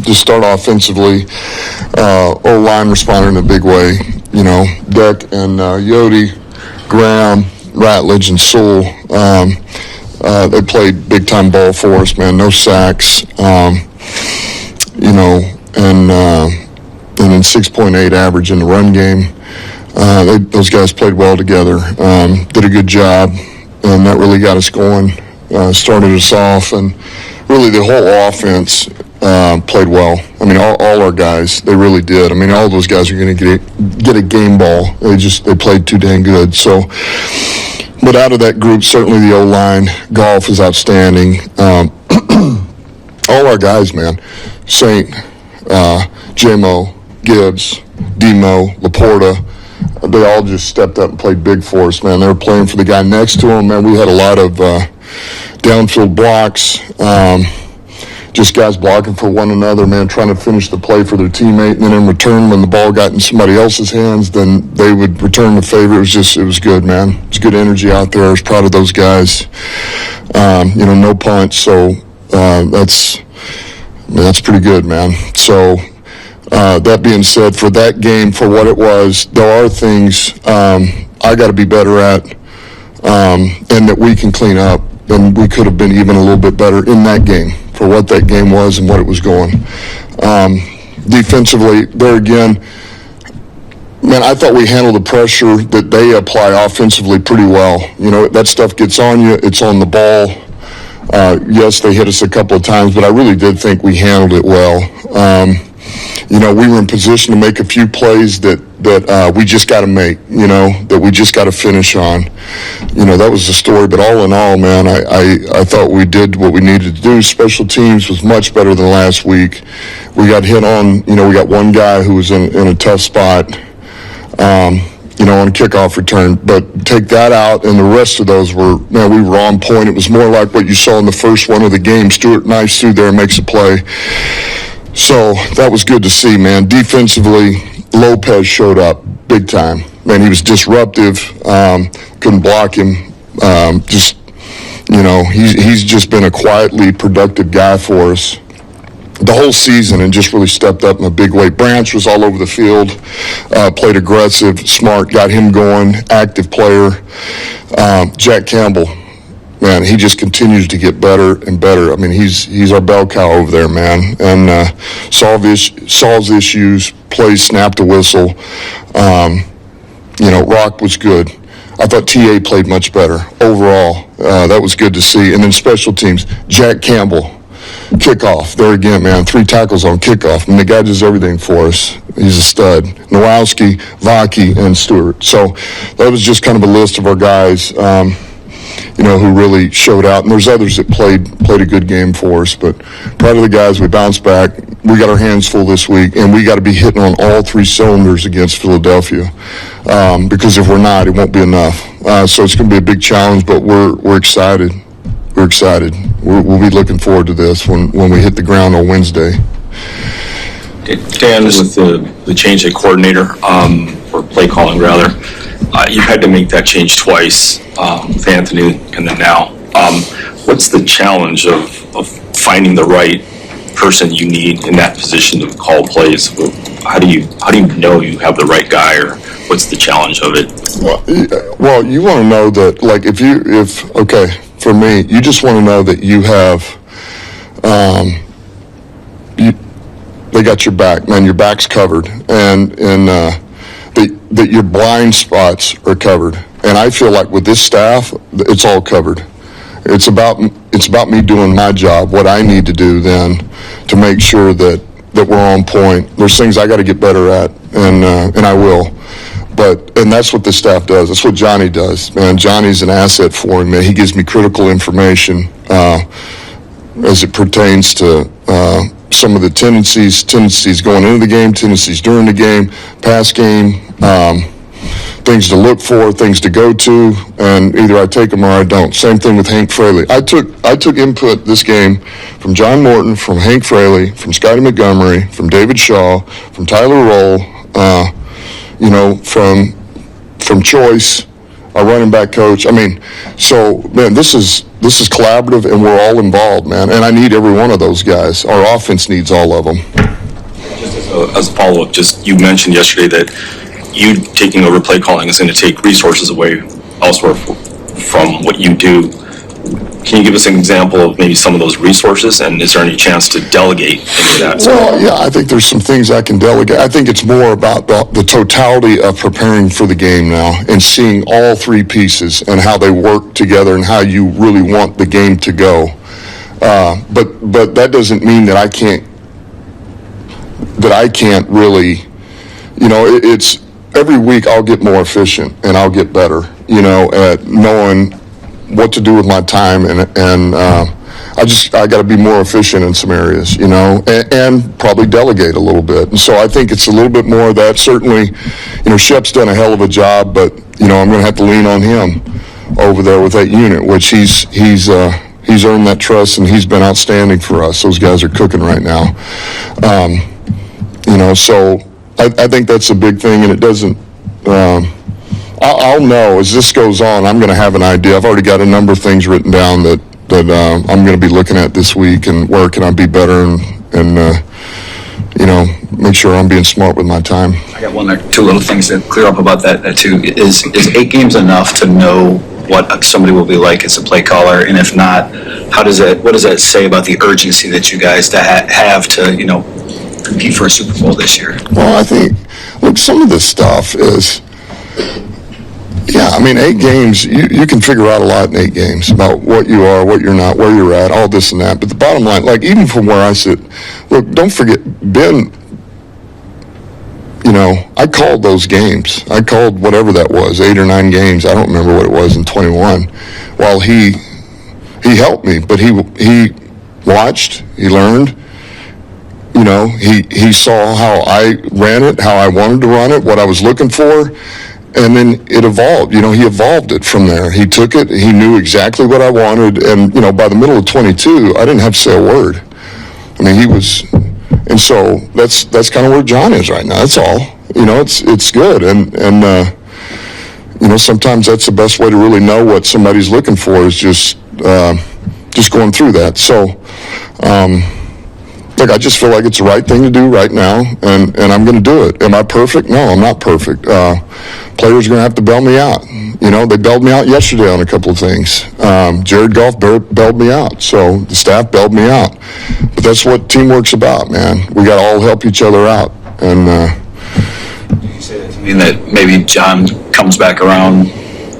just start offensively. O-line responded in a big way. Deck and Yodi, Graham, Ratledge, and Sewell, they played big-time ball for us, man. No sacks, and then 6.8 average in the run game. Those guys played well together, did a good job, and that really got us going, started us off, and really the whole offense played well. I mean, all our guys, they really did. I mean, all those guys are going to get a game ball. They played too dang good. So, but out of that group, certainly the O-line, Golf is outstanding. All our guys, man, Saint, J-Mo, Gibbs, Demo, Laporta, they all just stepped up and played big for us, man. They were playing for the guy next to them, man. We had a lot of downfield blocks, just guys blocking for one another, man, trying to finish the play for their teammate. And then in return, when the ball got in somebody else's hands, then they would return the favor. It was good, man. It was good energy out there. I was proud of those guys. No punch, so that's pretty good, man. So that being said, for that game, for what it was, there are things I got to be better at, and that we can clean up, and we could have been even a little bit better in that game for what that game was and what it was going. Defensively, there again, man, I thought we handled the pressure that they apply offensively pretty well. That stuff gets on you. It's on the ball. Yes, they hit us a couple of times, but I really did think we handled it well. We were in position to make a few plays that we just got to make, that we just got to finish on. That was the story. But all in all, man, I thought we did what we needed to do. Special teams was much better than last week. We got hit on, we got one guy who was in a tough spot, on a kickoff return. But take that out, and the rest of those were, man, we were on point. It was more like what you saw in the first one of the game. Stuart Nice through there, makes a play. So that was good to see, man. Defensively, Lopez showed up big time. Man, he was disruptive. Couldn't block him. He's just been a quietly productive guy for us the whole season and just really stepped up in a big way. Branch was all over the field, played aggressive, smart, got him going, active player. Jack Campbell, man, he just continues to get better and better. I mean, he's our bell cow over there, man, and solves issues, plays, snap the whistle. Rock was good. I thought TA played much better overall. That was good to see. And then special teams, Jack Campbell, kickoff. There again, man, 3 tackles on kickoff. I mean, the guy does everything for us. He's a stud. Nowalski, Vaki, and Stewart. So that was just kind of a list of our guys, who really showed out. And there's others that played a good game for us. But proud of the guys. We bounced back. We got our hands full this week, and we got to be hitting on all 3 cylinders against Philadelphia. Because if we're not, it won't be enough. So it's going to be a big challenge, but we're excited. We're excited. We'll be looking forward to this when we hit the ground on Wednesday. Dan, with the change at coordinator, or play calling rather, you've had to make that change twice with Anthony and then now. What's the challenge of finding the right person you need in that position to call plays? How do you know you have the right guy, or what's the challenge of it? Well, you want to know that, like, for me, you just want to know that you have, they got your back, man. Your back's covered, and that your blind spots are covered. And I feel like with this staff, it's all covered. It's about me doing my job, what I need to do then to make sure that we're on point. There's things I got to get better at, and I will. And that's what this staff does. That's what Johnny does, man. Johnny's an asset for him, man. He gives me critical information as it pertains to some of the tendencies going into the game, tendencies during the game, past game, things to look for, things to go to, and either I take them or I don't. Same thing with Hank Fraley. I took input this game from John Morton, from Hank Fraley, from Scotty Montgomery, from David Shaw, from Tyler Roll, from Choice, our running back coach. I mean, so, man, this is this is collaborative, and we're all involved, man. And I need every one of those guys. Our offense needs all of them. Just as a follow-up, just you mentioned yesterday that you taking over play calling is going to take resources away elsewhere from what you do. Can you give us an example of maybe some of those resources, and is there any chance to delegate any of that? Well, yeah, I think there's some things I can delegate. I think it's more about the totality of preparing for the game now and seeing all three pieces and how they work together and how you really want the game to go. But that doesn't mean that I can't really, it's every week I'll get more efficient and I'll get better, at knowing what to do with my time, and I got to be more efficient in some areas, and probably delegate a little bit. And so I think it's a little bit more of that. Certainly, Shep's done a hell of a job, but I'm going to have to lean on him over there with that unit, which he's earned that trust, and he's been outstanding for us. Those guys are cooking right now. So I think that's a big thing, and it doesn't. I'll know as this goes on. I'm going to have an idea. I've already got a number of things written down that I'm going to be looking at this week, and where can I be better and make sure I'm being smart with my time. I got one or two little things to clear up about that too. Is 8 games enough to know what somebody will be like as a play caller? And if not, what does that say about the urgency that you guys have to compete for a Super Bowl this year? Well, I think some of this stuff is. Yeah, 8 games, you can figure out a lot in 8 games about what you are, what you're not, where you're at, all this and that. But the bottom line, even from where I sit, look, don't forget, Ben, I called those games. I called whatever that was, 8 or 9 games. I don't remember what it was in 21. While he helped me, but he watched, he learned. He saw how I ran it, how I wanted to run it, what I was looking for. And then it evolved. He evolved it from there. He took it. He knew exactly what I wanted. And, by the middle of 22, I didn't have to say a word. He was, and so that's kind of where John is right now. That's all. It's good. And sometimes that's the best way to really know what somebody's looking for is just going through that. So, look, I just feel like it's the right thing to do right now, and I'm going to do it. Am I perfect? No, I'm not perfect. Players are going to have to bail me out. They bailed me out yesterday on a couple of things. Jared Goff bailed me out, so the staff bailed me out. But that's what teamwork's about, man. We got to all help each other out. And you say that to mean that maybe John comes back around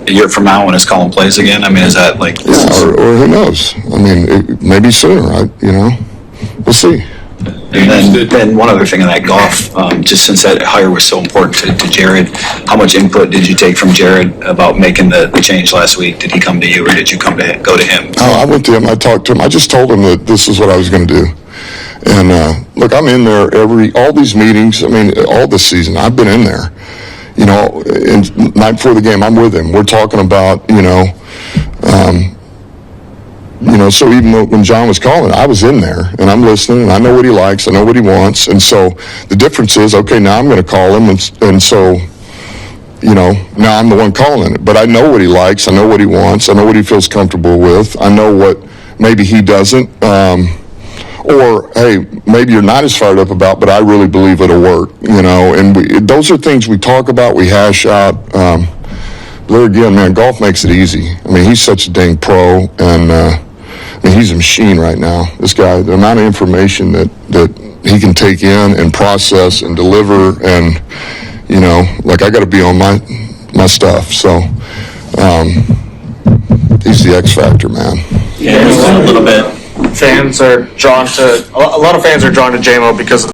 a year from now when his calling plays again? Is that like? Yeah, or who knows? Maybe sooner. We'll see. And then one other thing on that Goff, just since that hire was so important to Jared, how much input did you take from Jared about making the change last week? Did he come to you, or did you go to him? Oh, I went to him. I talked to him. I just told him that this is what I was going to do. And look, I'm in there all these meetings. All this season, I've been in there. And night before the game, I'm with him. We're talking about, so even when John was calling, I was in there, and I'm listening, and I know what he likes, I know what he wants, and so the difference is, okay, now I'm going to call him, and so, now I'm the one calling it, but I know what he likes, I know what he wants, I know what he feels comfortable with, I know what maybe he doesn't, or, hey, maybe you're not as fired up about, but I really believe it'll work, and those are things we talk about, we hash out. There again, man, Goff makes it easy. He's such a dang pro, and he's a machine right now. This guy, the amount of information that he can take in and process and deliver, and I got to be on my stuff. So he's the X factor, man. Yeah, a little bit. A lot of fans are drawn to JMO because of